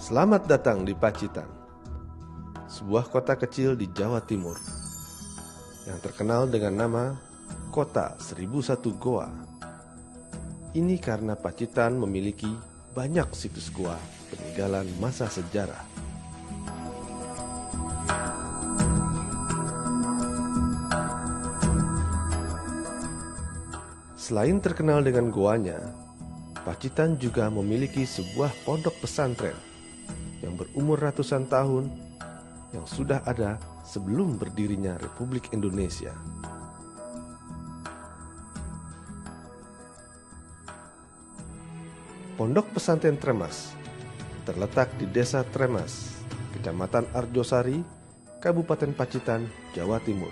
Selamat datang di Pacitan, sebuah kota kecil di Jawa Timur yang terkenal dengan nama Kota 1001 Goa. Ini karena Pacitan memiliki banyak situs goa peninggalan masa sejarah. Selain terkenal dengan goanya, Pacitan juga memiliki sebuah pondok pesantren yang berumur ratusan tahun yang sudah ada sebelum berdirinya Republik Indonesia. Pondok Pesantren Tremas terletak di Desa Tremas, Kecamatan Arjosari, Kabupaten Pacitan, Jawa Timur.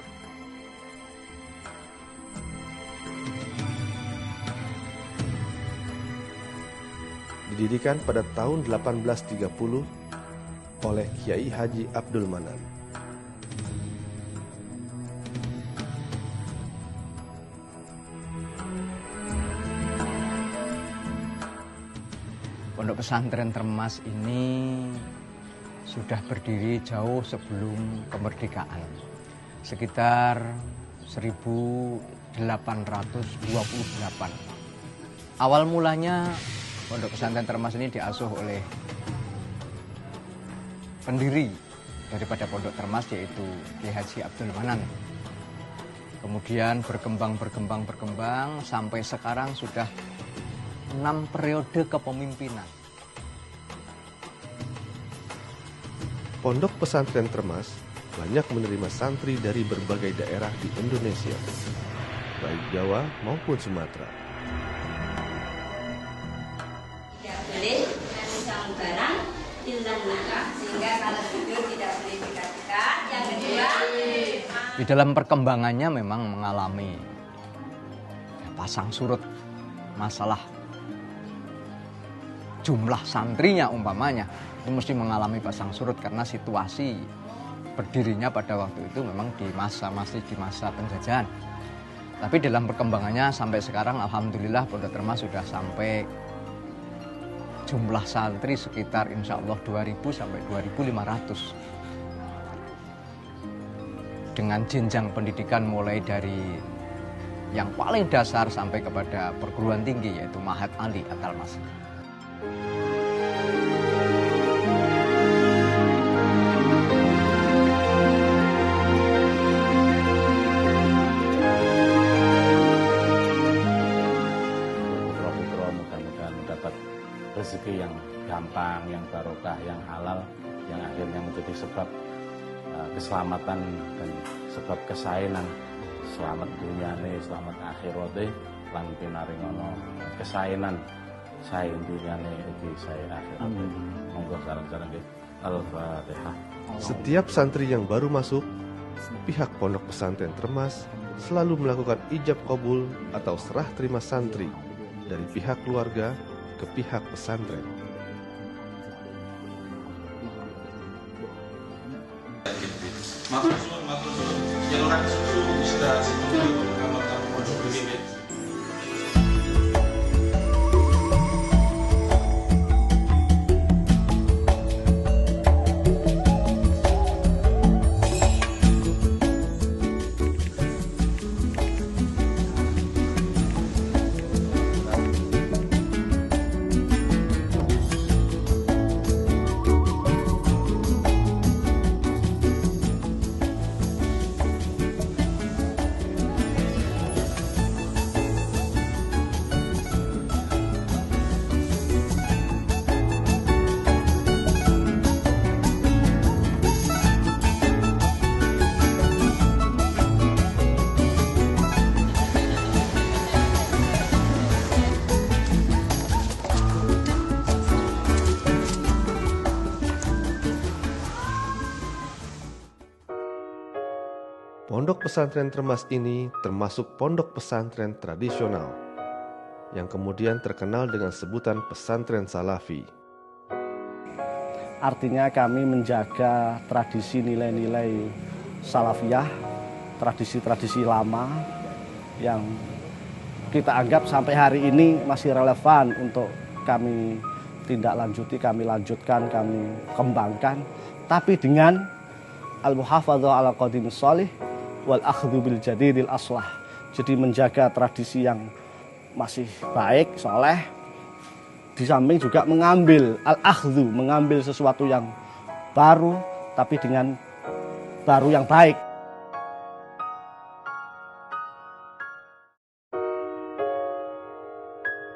Didirikan pada tahun 1830 oleh Kiai Haji Abdul Manan. Pondok Pesantren Tremas ini sudah berdiri jauh sebelum kemerdekaan, sekitar 1828. Awal mulanya Pondok Pesantren Tremas ini diasuh oleh pendiri daripada Pondok Tremas, yaitu Kiai Haji Abdul Manan. Kemudian berkembang sampai sekarang sudah 6 periode kepemimpinan. Pondok Pesantren Tremas banyak menerima santri dari berbagai daerah di Indonesia, baik Jawa maupun Sumatera. Tidak boleh memegang barang ilmu luka, sehingga kalau tidur tidak boleh dekat-dekat. Yang kedua, Di dalam perkembangannya memang mengalami pasang surut masalah jumlah santrinya umpamanya, itu mesti mengalami pasang surut karena situasi berdirinya pada waktu itu memang masih di masa penjajahan. Tapi dalam perkembangannya sampai sekarang alhamdulillah Pondok Tremas sudah sampai jumlah santri sekitar insya Allah 2.000 sampai 2.500. Dengan jenjang pendidikan mulai dari yang paling dasar sampai kepada perguruan tinggi, yaitu Mahat Ali At-Talmas. Putra-putra mudah-mudahan mendapat rezeki yang gampang, yang barokah, yang halal, yang akhirnya menjadi sebab keselamatan dan sebab kesainan. Selamat dunyane, selamat akhirate, lan pinaringono kesainan sae dunyane ugi sae akhirate. Monggo sareng-sareng nggih. Al-Fatihah. Setiap santri yang baru masuk, pihak Pondok Pesantren Tremas selalu melakukan ijab kabul atau serah terima santri dari pihak keluarga ke pihak pesantren. Matur yang orang sudah kamar pojok begini. Pondok Pesantren Tremas ini termasuk pondok pesantren tradisional yang kemudian terkenal dengan sebutan pesantren Salafi. Artinya kami menjaga tradisi nilai-nilai salafiyah, tradisi-tradisi lama yang kita anggap sampai hari ini masih relevan untuk kami tindak lanjuti, kami lanjutkan, kami kembangkan, tapi dengan al-muhafadzah ala qadimis shalih wal akhdhu bil jadidil aslah. Jadi menjaga tradisi yang masih baik, soleh, di samping juga mengambil al-akhdhu, mengambil sesuatu yang baru tapi dengan baru yang baik.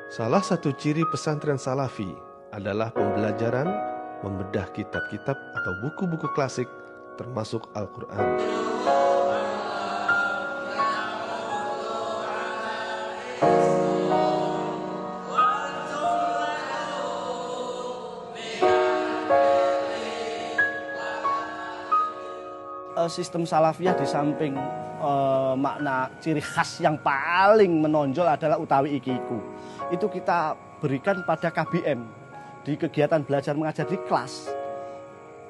Salah satu ciri pesantren Salafi adalah pembelajaran membedah kitab-kitab atau buku-buku klasik termasuk Al-Quran. Sistem salafiyah di samping makna ciri khas yang paling menonjol adalah utawi ikiku. Itu kita berikan pada KBM di kegiatan belajar mengajar di kelas.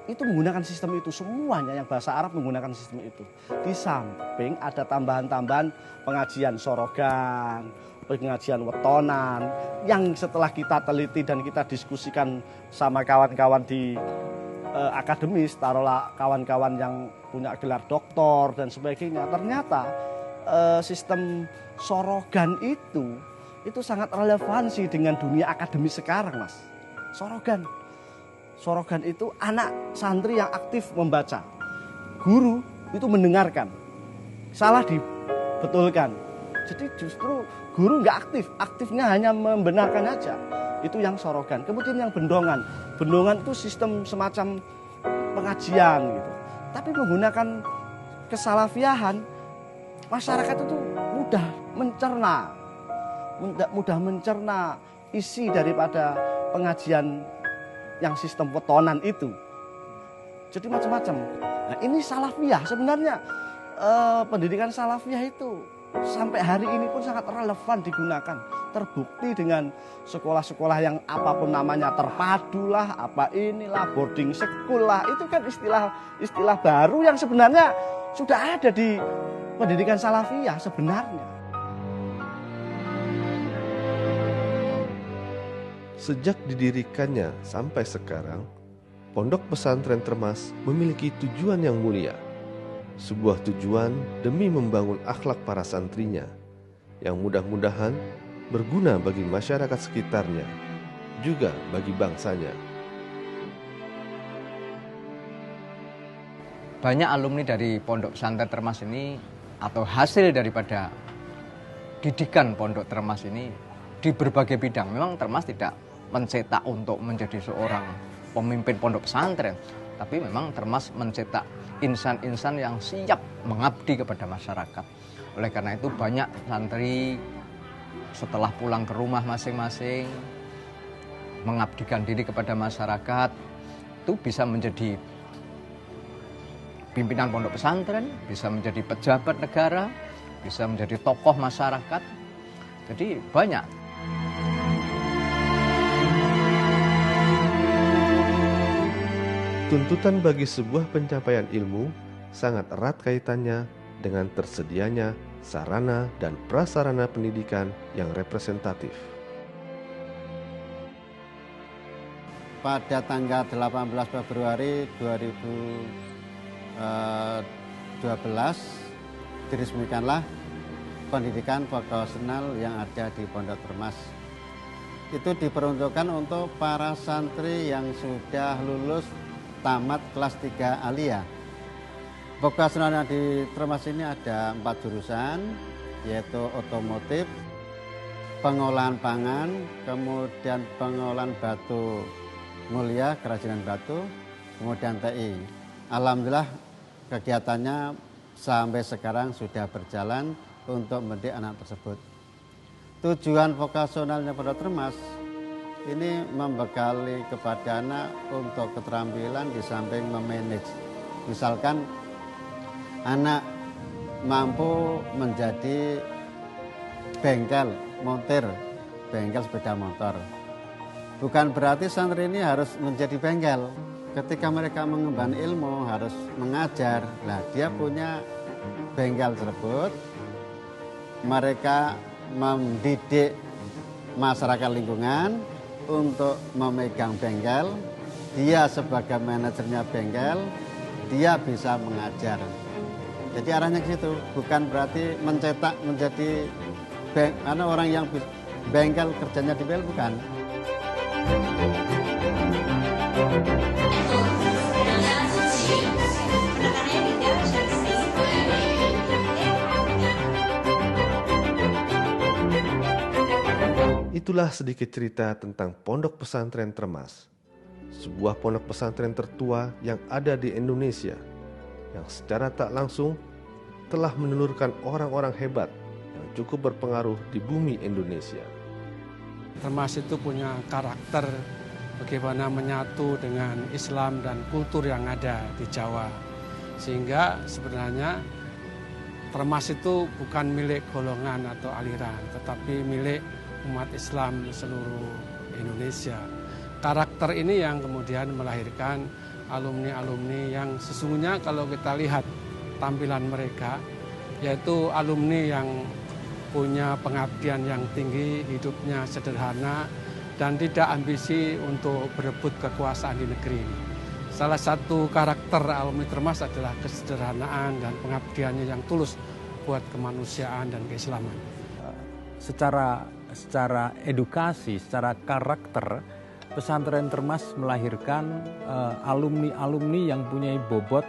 Itu menggunakan sistem itu, semuanya yang bahasa Arab menggunakan sistem itu. Di samping ada tambahan-tambahan pengajian sorogan, pengajian wetonan, yang setelah kita teliti dan kita diskusikan sama kawan-kawan di akademis, taruhlah kawan-kawan yang punya gelar doktor dan sebagainya, ternyata sistem sorogan itu sangat relevansi dengan dunia akademis sekarang, Mas. Sorogan itu anak santri yang aktif membaca, guru itu mendengarkan, salah dibetulkan. Jadi justru guru nggak aktif, aktifnya hanya membenarkan aja. Itu yang sorogan. Kemudian yang bendongan itu sistem semacam pengajian gitu. Tapi menggunakan kesalafiahan, masyarakat itu mudah mencerna isi daripada pengajian yang sistem wetonan itu. Jadi macam-macam. Nah, ini salafiyah sebenarnya, pendidikan salafiyah itu sampai hari ini pun sangat relevan digunakan. Terbukti dengan sekolah-sekolah yang apapun namanya, terpadu lah, apa inilah, boarding school lah, itu kan istilah baru yang sebenarnya sudah ada di pendidikan salafiyah sebenarnya. Sejak didirikannya sampai sekarang, Pondok Pesantren Termas memiliki tujuan yang mulia. Sebuah tujuan demi membangun akhlak para santrinya, yang mudah-mudahan berguna bagi masyarakat sekitarnya, juga bagi bangsanya. Banyak alumni dari Pondok Pesantren Termas ini, atau hasil daripada didikan Pondok Termas ini di berbagai bidang. Memang Termas tidak mencetak untuk menjadi seorang pemimpin pondok pesantren, tapi memang Termas mencetak insan-insan yang siap mengabdi kepada masyarakat. Oleh karena itu banyak santri setelah pulang ke rumah masing-masing mengabdikan diri kepada masyarakat, itu bisa menjadi pimpinan pondok pesantren, bisa menjadi pejabat negara, bisa menjadi tokoh masyarakat. Jadi banyak. Tuntutan bagi sebuah pencapaian ilmu sangat erat kaitannya dengan tersedianya sarana dan prasarana pendidikan yang representatif. Pada tanggal 18 Februari 2012 diresmikanlah pendidikan vokasional yang ada di Pondok Termas. Itu diperuntukkan untuk para santri yang sudah lulus tamat kelas 3 Aliyah. Vokasional yang di Termas ini ada 4 jurusan, yaitu otomotif, pengolahan pangan, kemudian pengolahan batu mulia, kerajinan batu, kemudian TI. Alhamdulillah kegiatannya sampai sekarang sudah berjalan untuk mendidik anak tersebut. Tujuan vokasionalnya pada Termas ini membekali kepada anak untuk keterampilan di samping memanage. Misalkan anak mampu menjadi bengkel, montir bengkel sepeda motor. Bukan berarti santri ini harus menjadi bengkel. Ketika mereka mengemban ilmu harus mengajar. Nah, dia punya bengkel tersebut. Mereka mendidik masyarakat lingkungan untuk memegang bengkel, dia sebagai manajernya bengkel, dia bisa mengajar. Jadi arahnya ke situ, bukan berarti mencetak menjadi orang yang bengkel kerjanya di bengkel, bukan. Itulah sedikit cerita tentang Pondok Pesantren Termas, sebuah pondok pesantren tertua yang ada di Indonesia, yang secara tak langsung telah menelurkan orang-orang hebat yang cukup berpengaruh di bumi Indonesia. Termas itu punya karakter bagaimana menyatu dengan Islam dan kultur yang ada di Jawa. Sehingga sebenarnya Termas itu bukan milik golongan atau aliran, tetapi milik umat Islam seluruh Indonesia. Karakter ini yang kemudian melahirkan alumni-alumni yang sesungguhnya kalau kita lihat tampilan mereka, yaitu alumni yang punya pengabdian yang tinggi, hidupnya sederhana, dan tidak ambisi untuk berebut kekuasaan di negeri ini. Salah satu karakter alumni Termas adalah kesederhanaan dan pengabdiannya yang tulus buat kemanusiaan dan keislaman. Secara edukasi, secara karakter, pesantren Termas melahirkan alumni-alumni yang punya bobot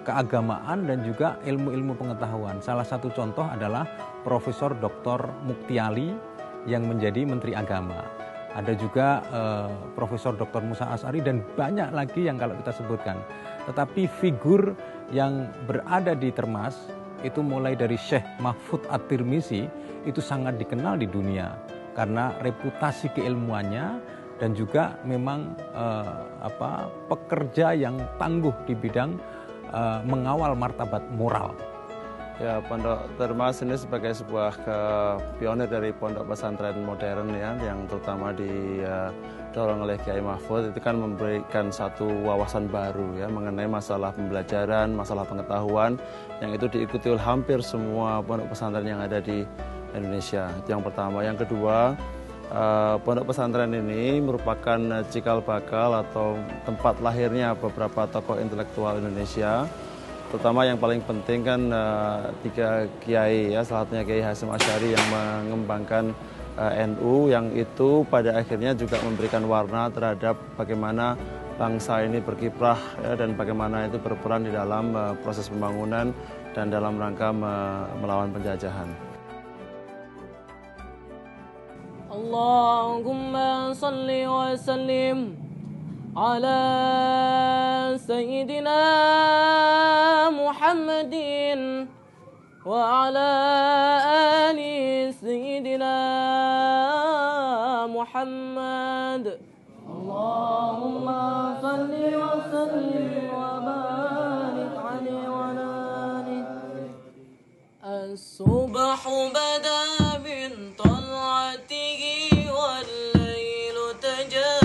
keagamaan dan juga ilmu-ilmu pengetahuan. Salah satu contoh adalah Profesor Dr. Muktiali yang menjadi Menteri Agama. Ada juga Profesor Dr. Musa Asari dan banyak lagi yang kalau kita sebutkan. Tetapi figur yang berada di Termas itu mulai dari Syekh Mahfud At-Tirmizi itu sangat dikenal di dunia karena reputasi keilmuannya dan juga memang pekerja yang tangguh di bidang mengawal martabat moral. Ya, Pondok Termas ini sebagai sebuah pionir dari pondok pesantren modern ya, yang terutama didorong oleh Kiai Mahfud, itu kan memberikan satu wawasan baru ya mengenai masalah pembelajaran, masalah pengetahuan yang itu diikuti oleh hampir semua pondok pesantren yang ada di Indonesia. Itu yang pertama. Yang kedua, pondok pesantren ini merupakan cikal bakal atau tempat lahirnya beberapa tokoh intelektual Indonesia. Terutama yang paling penting kan 3 kiai ya, salah satunya Kiai Hasyim Asy'ari yang mengembangkan NU, yang itu pada akhirnya juga memberikan warna terhadap bagaimana bangsa ini berkiprah ya, dan bagaimana itu berperan di dalam proses pembangunan dan dalam rangka melawan penjajahan. Allahumma salli wa sallim ala Sayyidina Muhammadin wa ala ali Sayyidina Muhammad. Allahumma salli wa sallim wa barik alaihi wa alihi. As-subhu bada min tal'atihi wal laylu tajaa.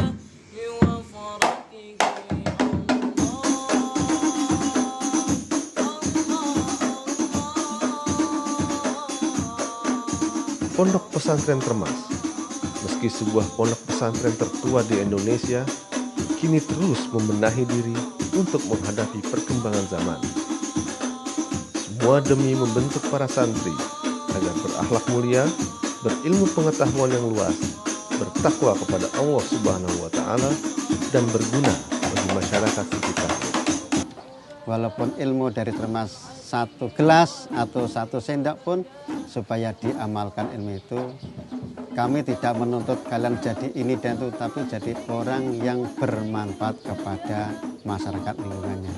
Pondok Pesantren Termas, meski sebuah pondok pesantren tertua di Indonesia, kini terus membenahi diri untuk menghadapi perkembangan zaman. Semua demi membentuk para santri agar berakhlak mulia, berilmu pengetahuan yang luas, bertakwa kepada Allah Subhanahu wa Ta'ala, dan berguna bagi masyarakat sekitar. Walaupun ilmu dari Termas 1 gelas atau 1 sendok pun, supaya diamalkan ilmu itu, kami tidak menuntut kalian jadi ini dan itu, tapi jadi orang yang bermanfaat kepada masyarakat lingkungannya.